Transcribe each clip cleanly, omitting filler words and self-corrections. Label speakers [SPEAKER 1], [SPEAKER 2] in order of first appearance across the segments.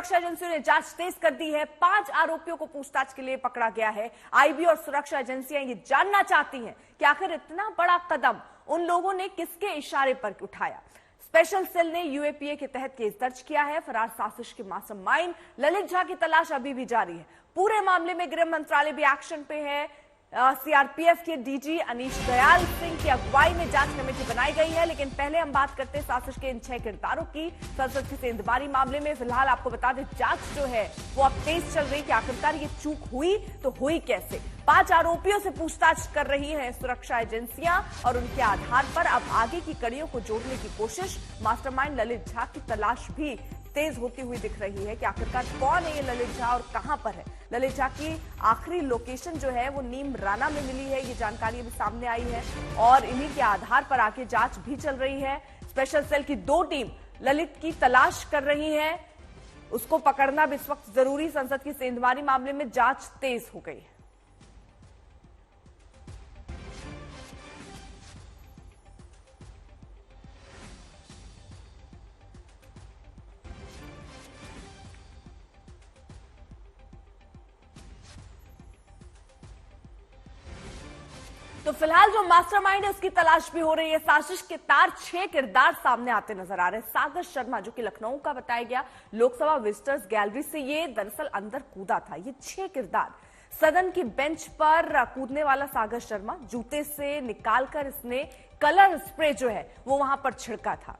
[SPEAKER 1] सुरक्षा एजेंसियों ने जांच तेज कर दी है। 5 आरोपियों को पूछताछ के लिए पकड़ा गया है। आईबी और सुरक्षा एजेंसियां ये जानना चाहती हैं कि आखिर इतना बड़ा कदम उन लोगों ने किसके इशारे पर उठाया। स्पेशल सेल ने यूएपीए के तहत केस दर्ज किया है। फरार साजिश के मास्टरमाइंड ललित झा की तलाश अभी भी जारी है। पूरे मामले में गृह मंत्रालय भी एक्शन पे है। सीआरपीएफ के डीजी अनीश दयाल सिंह की अगुवाई में जांच कमेटी बनाई गई है। लेकिन पहले हम बात करते हैं साजिश के इन 6 किरदारों की। संसद की सेंधमारी मामले में फिलहाल आपको बता दें जांच जो है वो अब तेज चल रही कि आखिरकार ये चूक हुई तो हुई कैसे। 5 आरोपियों से पूछताछ कर रही हैं सुरक्षा एजेंसियां और उनके आधार पर अब आगे की कड़ियों को जोड़ने की कोशिश। मास्टरमाइंड ललित झा की तलाश भी तेज होती हुई दिख रही है कि आखिरकार कौन है ये ललित झा और कहां पर है। ललित झा की आखिरी लोकेशन जो है वो नीम राना में मिली है, ये जानकारी अभी सामने आई है और इन्हीं के आधार पर आगे जांच भी चल रही है। स्पेशल सेल की 2 टीम ललित की तलाश कर रही है, उसको पकड़ना भी इस वक्त जरूरी। संसद की सेंधमारी मामले में जांच तेज हो गई है। तो फिलहाल जो मास्टरमाइंड है उसकी तलाश भी हो रही है। साजिश के तार 6 किरदार सामने आते नजर आ रहे हैं। सागर शर्मा जो कि लखनऊ का बताया गया, लोकसभा विजिटर्स गैलरी से ये दरअसल अंदर कूदा था। ये 6 किरदार, सदन की बेंच पर कूदने वाला सागर शर्मा, जूते से निकालकर इसने कलर स्प्रे जो है वो वहां पर छिड़का था।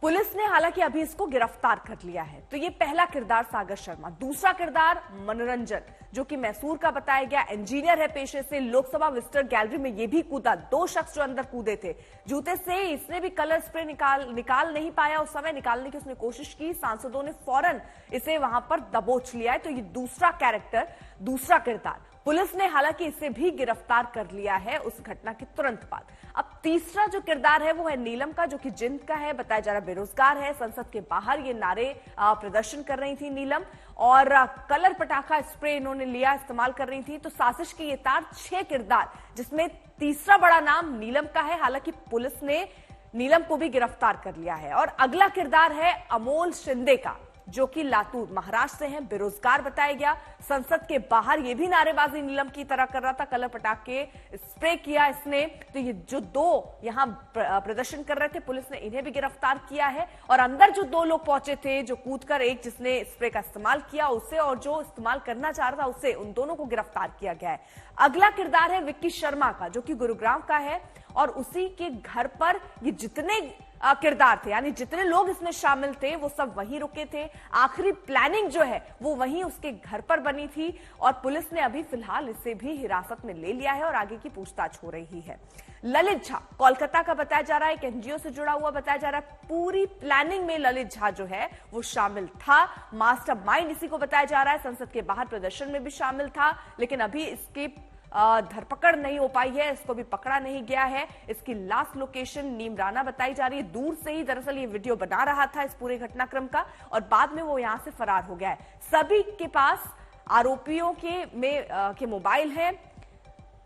[SPEAKER 1] पुलिस ने हालांकि अभी इसको गिरफ्तार कर लिया है। तो ये पहला किरदार सागर शर्मा। दूसरा किरदार मनोरंजन जो कि मैसूर का बताया गया, इंजीनियर है पेशे से, लोकसभा विजिटर गैलरी में ये भी कूदा। 2 शख्स जो अंदर कूदे थे जूते से, इसने भी कलर स्प्रे निकाल नहीं पाया। उस समय निकालने की उसने कोशिश की, सांसदों ने फौरन इसे वहां पर दबोच लिया है। तो ये दूसरा कैरेक्टर, दूसरा किरदार। पुलिस ने हालांकि इसे भी गिरफ्तार कर लिया है उस घटना के तुरंत बाद। अब तीसरा जो किरदार है वो है नीलम का, जो कि जिंद का है, बताया जा रहा बेरोजगार है। संसद के बाहर ये नारे प्रदर्शन कर रही थी नीलम और कलर पटाखा स्प्रे इन्होंने लिया, इस्तेमाल कर रही थी। तो साजिश के ये तार 6 किरदार, जिसमें तीसरा बड़ा नाम नीलम का है। हालांकि पुलिस ने नीलम को भी गिरफ्तार कर लिया है। और अगला किरदार है अमोल शिंदे का, जो कि लातूर महाराष्ट्र से हैं, बेरोजगार बताया गया। संसद के बाहर ये भी नारेबाजी नीलम की तरह कर रहा था, कलर पटाखे स्प्रे किया इसने। तो ये जो 2 यहां प्रदर्शन कर रहे थे, पुलिस ने इन्हें भी गिरफ्तार किया है। और अंदर जो 2 लोग पहुंचे थे, जो कूदकर, एक जिसने स्प्रे का इस्तेमाल किया उसे और जो इस्तेमाल करना चाह रहा था उसे, उन दोनों को गिरफ्तार किया गया है। अगला किरदार है विक्की शर्मा का, जो कि गुरुग्राम का है और उसी के घर पर ये जितने किरदार थे, यानी जितने लोग इसमें शामिल थे वो सब वहीं रुके थे। आखिरी प्लानिंग जो है वो वहीं उसके घर पर बनी थी और पुलिस ने अभी फिलहाल इसे भी हिरासत में ले लिया है और आगे की पूछताछ हो रही है। ललित झा कोलकाता का बताया जा रहा है, एक एनजीओ से जुड़ा हुआ बताया जा रहा है। पूरी प्लानिंग में ललित झा जो है वो शामिल था, मास्टरमाइंड इसी को बताया जा रहा है। संसद के बाहर प्रदर्शन में भी शामिल था, लेकिन अभी इसकी धरपकड़ नहीं हो पाई है, इसको भी पकड़ा नहीं गया है। इसकी लास्ट लोकेशन नीम राना बताई जा रही है। दूर से ही दरअसल ये वीडियो बना रहा था इस पूरे घटनाक्रम का और बाद में वो यहां से फरार हो गया है। सभी के पास आरोपियों के मोबाइल है,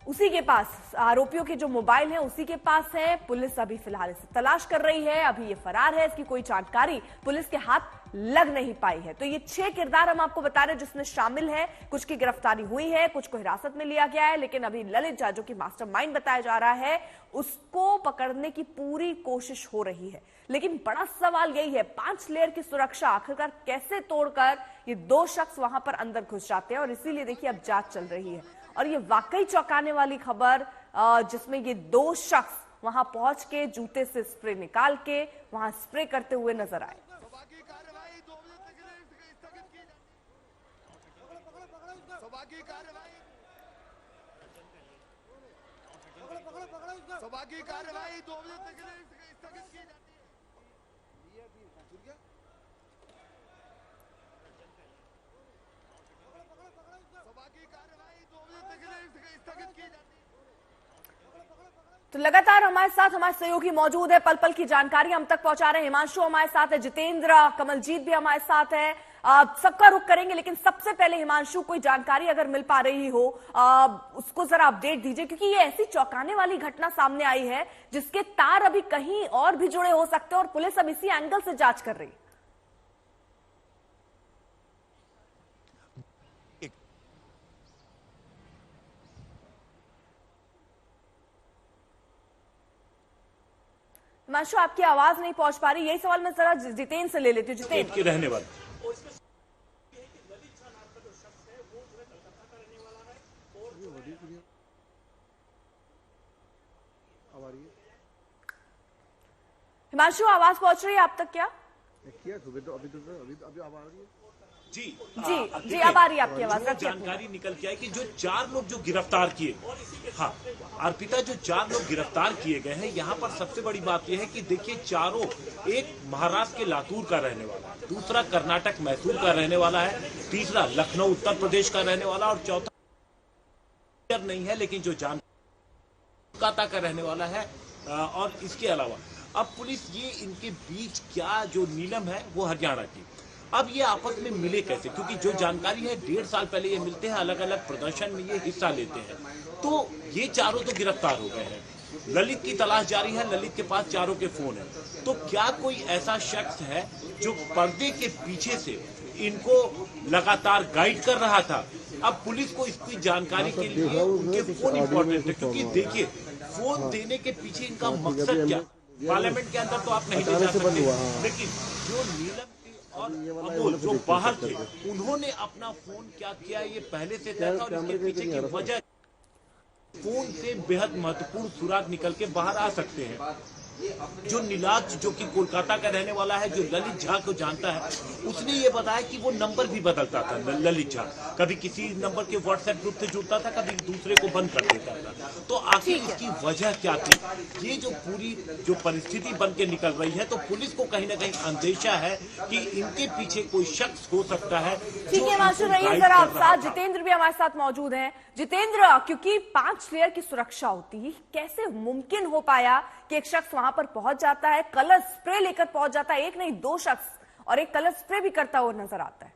[SPEAKER 1] उसी के पास आरोपियों के जो मोबाइल हैं उसी के पास है। पुलिस अभी फिलहाल इसे तलाश कर रही है। अभी ये फरार है, इसकी कोई जानकारी पुलिस के हाथ लग नहीं पाई है। तो ये 6 किरदार हम आपको बता रहे हैं जिसमें शामिल है। कुछ की गिरफ्तारी हुई है, कुछ को हिरासत में लिया गया है, लेकिन अभी ललित झा जो कि मास्टरमाइंड बताया जा रहा है उसको पकड़ने की पूरी कोशिश हो रही है। लेकिन बड़ा सवाल यही है, 5 लेयर की सुरक्षा आखिरकार कैसे तोड़कर ये 2 शख्स वहां पर अंदर घुस जाते हैं। और इसीलिए देखिए अब जांच चल रही है और ये वाकई चौंकाने वाली खबर, जिसमें ये 2 शख्स वहां पहुंच के जूते से स्प्रे निकाल के वहां स्प्रे करते हुए नजर आए।
[SPEAKER 2] सभा की कार्यवाही 2 बजे तक स्थगित की जाती है। सभा की कार्यवाही 2 बजे तक स्थगित की जाती है।
[SPEAKER 1] तो लगातार हमारे साथ हमारे सहयोगी मौजूद है, पल पल की जानकारी हम तक पहुंचा रहे हैं। हिमांशु हमारे साथ है, जितेंद्र, कमलजीत भी हमारे साथ है। सबका रुख करेंगे, लेकिन सबसे पहले हिमांशु, कोई जानकारी अगर मिल पा रही हो उसको जरा अपडेट दीजिए, क्योंकि ये ऐसी चौंकाने वाली घटना सामने आई है जिसके तार अभी कहीं और भी जुड़े हो सकते हैं और पुलिस अब इसी एंगल से जांच कर रही है। हिमांशु, आपकी आवाज नहीं पहुंच पा रही, यही सवाल मैं जरा जितेंद्र से ले लेती हूँ। जितेंद्र
[SPEAKER 3] के रहने वाले
[SPEAKER 1] हिमांशु, आवाज पहुंच रही है आप तक क्या?
[SPEAKER 2] अभी अब आ रही है।
[SPEAKER 3] जी
[SPEAKER 1] जी अब आ रही है आपकी आवाज।
[SPEAKER 3] जानकारी निकल के आई कि जो 4 लोग जो गिरफ्तार किए, हाँ अर्पिता, जो 4 लोग गिरफ्तार किए गए हैं, यहाँ पर सबसे बड़ी बात यह है कि देखिए चारों, एक महाराष्ट्र के लातूर का रहने वाला है, दूसरा कर्नाटक मैसूर का रहने वाला है, तीसरा लखनऊ उत्तर प्रदेश का रहने वाला और चौथा नहीं है लेकिन जो जान कोलकाता का रहने वाला है। और इसके अलावा अब पुलिस ये इनके बीच क्या जो नीलम है वो हरियाणा की, अब ये आपस में मिले कैसे, क्योंकि जो जानकारी है 1.5 साल पहले ये मिलते हैं, अलग अलग प्रदर्शन में ये हिस्सा लेते हैं, तो ये चारों तो गिरफ्तार हो गए हैं। ललित की तलाश जारी है, ललित के पास चारों के फोन है, तो क्या कोई ऐसा शख्स है जो पर्दे के पीछे से इनको लगातार गाइड कर रहा था? अब पुलिस को इसकी जानकारी के लिए उनके फोन इंपॉर्टेंट है, क्योंकि देखिए फोन देने के पीछे इनका मकसद क्या, पार्लियामेंट के अंदर तो आप नहीं ले जा सकते, लेकिन जो नीलम और अमोल जो बाहर थे उन्होंने अपना फोन क्या किया ये पहले से तय था, और इसके पीछे की वजह फोन से बेहद महत्वपूर्ण सुराग निकल के बाहर आ सकते हैं। जो नीलाक्ष जो कि कोलकाता का रहने वाला है, जो ललित झा को जानता है, उसने ये बताया कि वो नंबर भी बदलता था ललित झा, कभी किसी नंबर के व्हाट्सएप ग्रुप से जुड़ता था, कभी दूसरे को बंद कर देता था। तो आखिर इसकी वजह क्या थी, ये जो पूरी जो परिस्थिति बन के निकल रही है, तो पुलिस को कहीं ना कहीं अंदेशा है कि इनके पीछे कोई शख्स हो सकता है।
[SPEAKER 1] ठीक है हिमांशु, रहिए जरा आप साथ। जितेंद्र भी हमारे साथ मौजूद हैं। जितेंद्र, क्योंकि 5 लेयर की सुरक्षा होती है, कैसे मुमकिन हो पाया कि एक शख्स वहां पर पहुंच जाता है, कलर स्प्रे लेकर पहुंच जाता है, एक नहीं 2 शख्स, और एक कलर स्प्रे भी करता हुआ नजर आता है?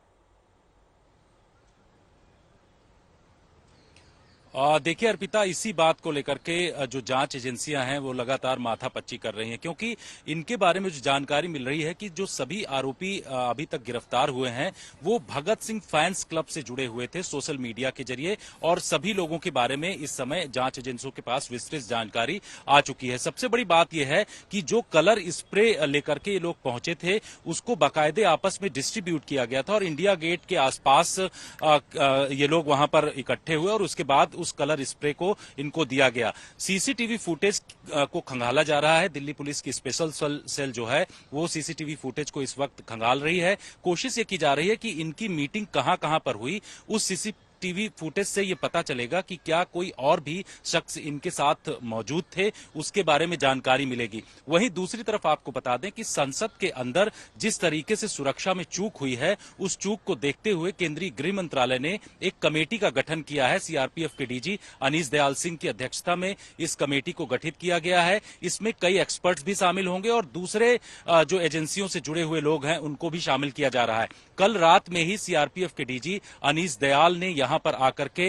[SPEAKER 4] देखिए अर्पिता, इसी बात को लेकर के जो जांच एजेंसियां हैं वो लगातार माथापच्ची कर रही हैं, क्योंकि इनके बारे में जो जानकारी मिल रही है कि जो सभी आरोपी अभी तक गिरफ्तार हुए हैं वो भगत सिंह फैंस क्लब से जुड़े हुए थे सोशल मीडिया के जरिए, और सभी लोगों के बारे में इस समय जांच एजेंसियों के पास विस्तृत जानकारी आ चुकी है। सबसे बड़ी बात यह है कि जो कलर स्प्रे लेकर के ये लोग पहुंचे थे उसको बाकायदे आपस में डिस्ट्रीब्यूट किया गया था, और इंडिया गेट के आसपास ये लोग वहां पर इकट्ठे हुए और उसके बाद उस कलर स्प्रे को इनको दिया गया। सीसीटीवी फुटेज को खंगाला जा रहा है, दिल्ली पुलिस की स्पेशल सेल जो है वो सीसीटीवी फुटेज को इस वक्त खंगाल रही है। कोशिश ये की जा रही है कि इनकी मीटिंग कहां पर हुई, उस सीसीटीवी फुटेज से ये पता चलेगा कि क्या कोई और भी शख्स इनके साथ मौजूद थे, उसके बारे में जानकारी मिलेगी। वहीं दूसरी तरफ आपको बता दें कि संसद के अंदर जिस तरीके से सुरक्षा में चूक हुई है, उस चूक को देखते हुए केंद्रीय गृह मंत्रालय ने एक कमेटी का गठन किया है। सीआरपीएफ के डीजी अनीस दयाल सिंह की अध्यक्षता में इस कमेटी को गठित किया गया है। इसमें कई एक्सपर्ट्स भी शामिल होंगे और दूसरे जो एजेंसियों से जुड़े हुए लोग हैं उनको भी शामिल किया जा रहा है। कल रात में ही सीआरपीएफ के डीजी अनीस दयाल ने यहां पर आकर के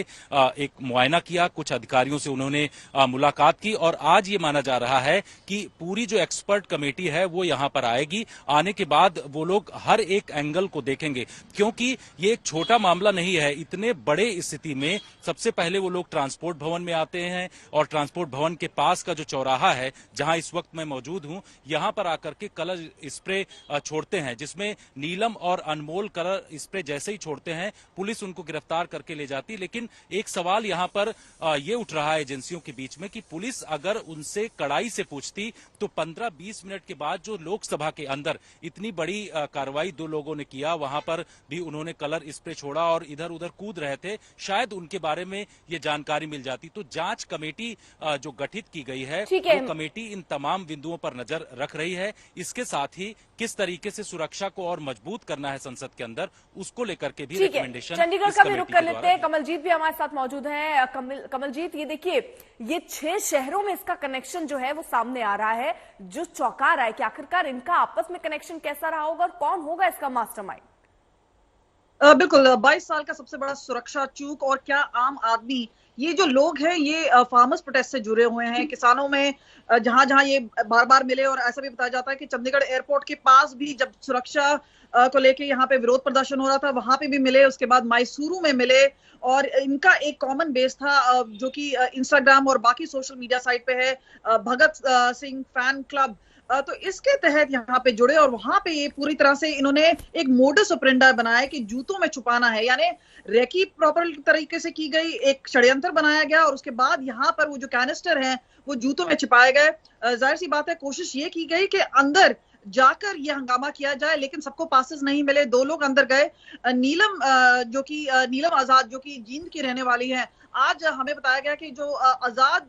[SPEAKER 4] एक मुआयना किया, कुछ अधिकारियों से उन्होंने मुलाकात की, और आज ये माना जा रहा है कि पूरी जो एक्सपर्ट कमेटी है वो यहां पर आएगी। आने के बाद वो लोग हर एक एंगल को देखेंगे, क्योंकि ये एक छोटा मामला नहीं है। इतने बड़े स्थिति में सबसे पहले वो लोग ट्रांसपोर्ट भवन में आते हैं, और ट्रांसपोर्ट भवन के पास का जो चौराहा है जहां इस वक्त मैं मौजूद हूं, यहां पर आकर के कलर स्प्रे छोड़ते हैं, जिसमें नीलम और अनमोल कलर स्प्रे जैसे ही छोड़ते हैं पुलिस उनको गिरफ्तार करके ले जाती। लेकिन एक सवाल यहां पर ये उठ रहा है एजेंसियों के बीच में कि पुलिस अगर उनसे कड़ाई से पूछती तो 15-20 मिनट के बाद जो लोकसभा के अंदर इतनी बड़ी कार्रवाई 2 लोगों ने किया, वहां पर भी उन्होंने कलर स्प्रे छोड़ा और इधर उधर कूद रहे थे, शायद उनके बारे में ये जानकारी मिल जाती। तो जांच कमेटी जो गठित की गई है वो कमेटी इन तमाम बिंदुओं पर नजर रख रही है। इसके साथ ही किस तरीके से सुरक्षा को और मजबूत करना है संसद के अंदर, उसको लेकर के भी रिकमेंडेशन
[SPEAKER 1] चंडीगढ़ का भी रुख कर लेते हैं। कमलजीत भी हमारे साथ मौजूद हैं। कमलजीत, ये देखिए, ये 6 शहरों में इसका कनेक्शन जो है वो सामने आ रहा है, जो चौंका रहा है कि आखिरकार इनका आपस में कनेक्शन कैसा रहा होगा और कौन होगा इसका मास्टरमाइंड।
[SPEAKER 5] बिल्कुल, 22 साल का सबसे बड़ा सुरक्षा चूक, और क्या आम आदमी, ये जो लोग हैं ये फार्मर्स प्रोटेस्ट से जुड़े हुए हैं, किसानों में जहां जहां ये बार बार मिले, और ऐसा भी बताया जाता है कि चंडीगढ़ एयरपोर्ट के पास भी जब सुरक्षा को लेके यहाँ पे विरोध प्रदर्शन हो रहा था वहां पे भी मिले, उसके बाद मैसूरू में मिले, और इनका एक कॉमन बेस था जो कि इंस्टाग्राम और बाकी सोशल मीडिया साइट पे है, भगत सिंह फैन क्लब। तो इसके तहत यहाँ पे जुड़े और वहां पे ये पूरी तरह से इन्होंने एक मोडस ऑपरेंडी बनाया कि जूतों में छुपाना है, यानी रेकी प्रॉपर तरीके से की गई, एक षड्यंत्र बनाया गया और उसके बाद यहाँ पर वो जो कैनिस्टर हैं वो जूतों में छिपाए गए। जाहिर सी बात है कोशिश ये की गई कि अंदर जाकर ये हंगामा किया जाए, लेकिन सबको पासेस नहीं मिले। 2 लोग अंदर गए। नीलम आजाद जो कि जींद की रहने वाली है, आज हमें बताया गया कि जो आजाद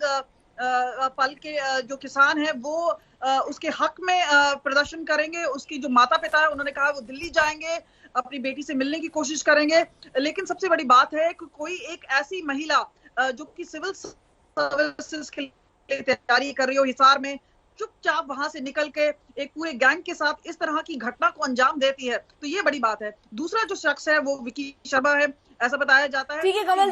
[SPEAKER 5] पल के जो किसान है वो उसके हक में प्रदर्शन करेंगे। उसकी जो माता पिता है उन्होंने कहा वो दिल्ली जाएंगे, अपनी बेटी से मिलने की कोशिश करेंगे। लेकिन सबसे बड़ी बात है कि कोई एक ऐसी महिला जो कि सिविल सर्विसेज के लिए तैयारी कर रही हो, हिसार में चुपचाप वहां से निकल के एक पूरे गैंग के साथ इस तरह की घटना को अंजाम देती है, तो ये बड़ी बात है। दूसरा जो शख्स है वो विकी शर्मा है, ऐसा बताया जाता है।
[SPEAKER 1] ठीक है कमल जी।